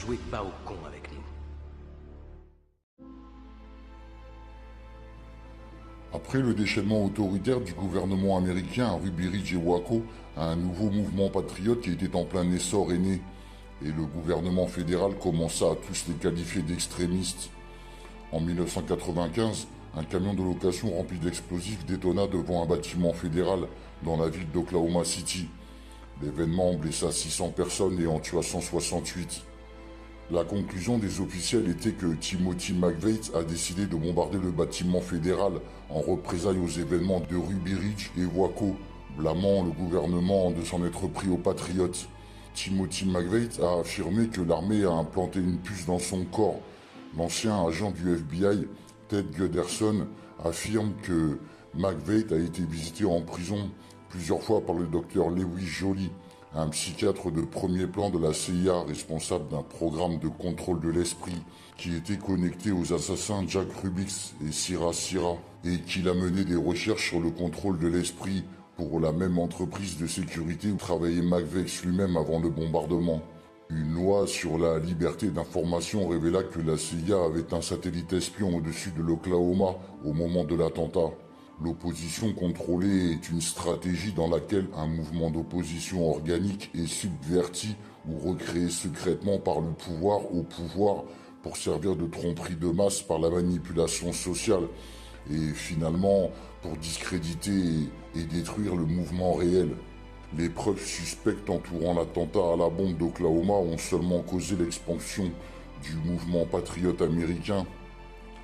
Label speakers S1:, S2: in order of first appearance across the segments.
S1: jouez pas au con avec nous.
S2: Après le déchaînement autoritaire du gouvernement américain à Ruby Ridge et Waco, un nouveau mouvement patriote qui était en plein essor est né, et le gouvernement fédéral commença à tous les qualifier d'extrémistes. En 1995, un camion de location rempli d'explosifs détonna devant un bâtiment fédéral dans la ville d'Oklahoma City. L'événement blessa 600 personnes et en tua 168. La conclusion des officiels était que Timothy McVeigh a décidé de bombarder le bâtiment fédéral en représailles aux événements de Ruby Ridge et Waco, blâmant le gouvernement de s'en être pris aux patriotes. Timothy McVeigh a affirmé que l'armée a implanté une puce dans son corps. L'ancien agent du FBI, Ted Gutterson, affirme que McVeigh a été visité en prison plusieurs fois par le docteur Lewis Joly, un psychiatre de premier plan de la CIA responsable d'un programme de contrôle de l'esprit qui était connecté aux assassins Jack Rubix et Sira Sira et qu'il a mené des recherches sur le contrôle de l'esprit pour la même entreprise de sécurité où travaillait McVeigh lui-même avant le bombardement. Une loi sur la liberté d'information révéla que la CIA avait un satellite espion au-dessus de l'Oklahoma au moment de l'attentat. L'opposition contrôlée est une stratégie dans laquelle un mouvement d'opposition organique est subverti ou recréé secrètement par le pouvoir au pouvoir pour servir de tromperie de masse par la manipulation sociale et finalement pour discréditer et détruire le mouvement réel. Les preuves suspectes entourant l'attentat à la bombe d'Oklahoma ont seulement causé l'expansion du mouvement patriote américain.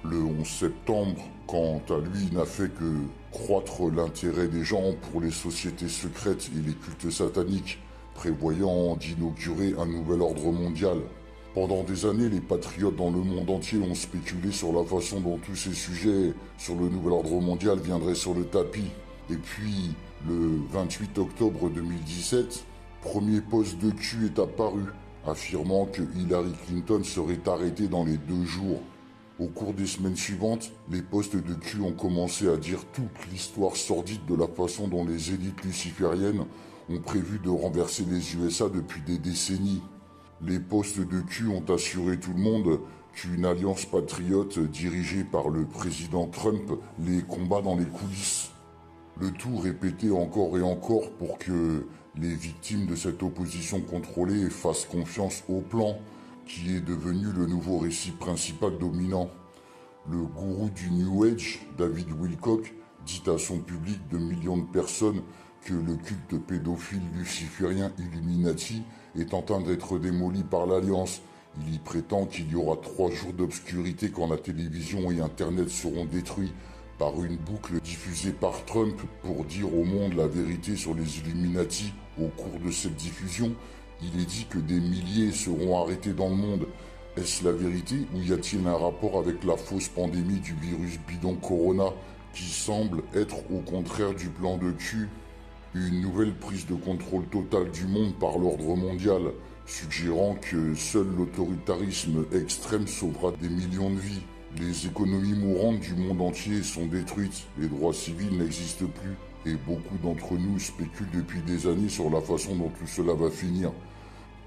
S2: Le 11 septembre, quant à lui, n'a fait que croître l'intérêt des gens pour les sociétés secrètes et les cultes sataniques, prévoyant d'inaugurer un nouvel ordre mondial. Pendant des années, les patriotes dans le monde entier ont spéculé sur la façon dont tous ces sujets sur le nouvel ordre mondial viendraient sur le tapis. Et puis, le 28 octobre 2017, premier poste de cul est apparu, affirmant que Hillary Clinton serait arrêtée dans les 2 jours. Au cours des semaines suivantes, les postes de cul ont commencé à dire toute l'histoire sordide de la façon dont les élites lucifériennes ont prévu de renverser les USA depuis des décennies. Les postes de cul ont assuré tout le monde qu'une alliance patriote dirigée par le président Trump les combat dans les coulisses. Le tout répété encore et encore pour que les victimes de cette opposition contrôlée fassent confiance au plan, qui est devenu le nouveau récit principal dominant. Le gourou du New Age, David Wilcock, dit à son public de millions de personnes que le culte pédophile luciférien Illuminati est en train d'être démoli par l'Alliance. Il y prétend qu'il y aura 3 jours d'obscurité quand la télévision et Internet seront détruits par une boucle diffusée par Trump pour dire au monde la vérité sur les Illuminati. Au cours de cette diffusion, il est dit que des milliers seront arrêtés dans le monde. Est-ce la vérité ou y a-t-il un rapport avec la fausse pandémie du virus bidon Corona qui semble être au contraire du plan de Q? Une nouvelle prise de contrôle total du monde par l'ordre mondial, suggérant que seul l'autoritarisme extrême sauvera des millions de vies. Les économies mourantes du monde entier sont détruites, les droits civils n'existent plus, et beaucoup d'entre nous spéculent depuis des années sur la façon dont tout cela va finir.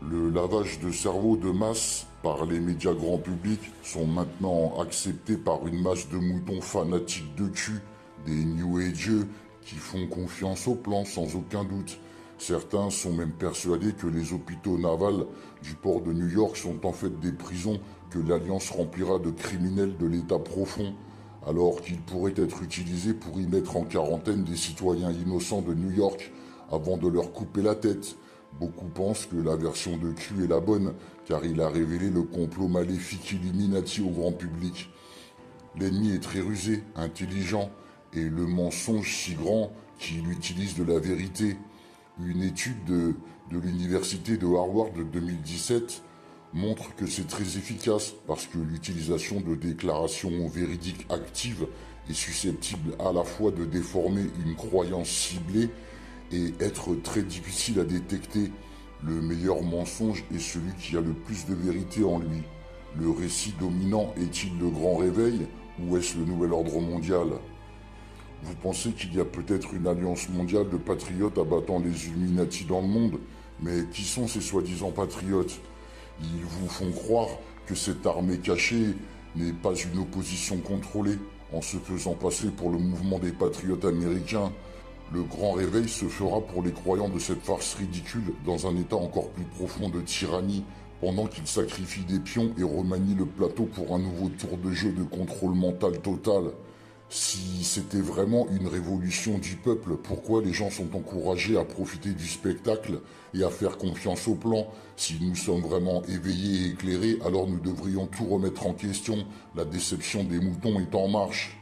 S2: Le lavage de cerveau de masse par les médias grand public sont maintenant acceptés par une masse de moutons fanatiques de cul, des New Ageux qui font confiance au plan sans aucun doute. Certains sont même persuadés que les hôpitaux navals du port de New York sont en fait des prisons que l'Alliance remplira de criminels de l'état profond, alors qu'ils pourraient être utilisés pour y mettre en quarantaine des citoyens innocents de New York avant de leur couper la tête. Beaucoup pensent que la version de Q est la bonne, car il a révélé le complot maléfique Illuminati au grand public. L'ennemi est très rusé, intelligent, et le mensonge si grand qu'il utilise de la vérité. Une étude de l'université de Harvard de 2017 montre que c'est très efficace parce que l'utilisation de déclarations véridiques actives est susceptible à la fois de déformer une croyance ciblée et être très difficile à détecter. Le meilleur mensonge est celui qui a le plus de vérité en lui. Le récit dominant est-il le grand réveil ou est-ce le nouvel ordre mondial ? Vous pensez qu'il y a peut-être une alliance mondiale de patriotes abattant les Illuminati dans le monde, mais qui sont ces soi-disant patriotes ? Ils vous font croire que cette armée cachée n'est pas une opposition contrôlée, en se faisant passer pour le mouvement des patriotes américains. Le grand réveil se fera pour les croyants de cette farce ridicule dans un état encore plus profond de tyrannie, pendant qu'ils sacrifient des pions et remanient le plateau pour un nouveau tour de jeu de contrôle mental total. Si c'était vraiment une révolution du peuple, pourquoi les gens sont encouragés à profiter du spectacle et à faire confiance au plan? Si nous sommes vraiment éveillés et éclairés, alors nous devrions tout remettre en question. La déception des moutons est en marche.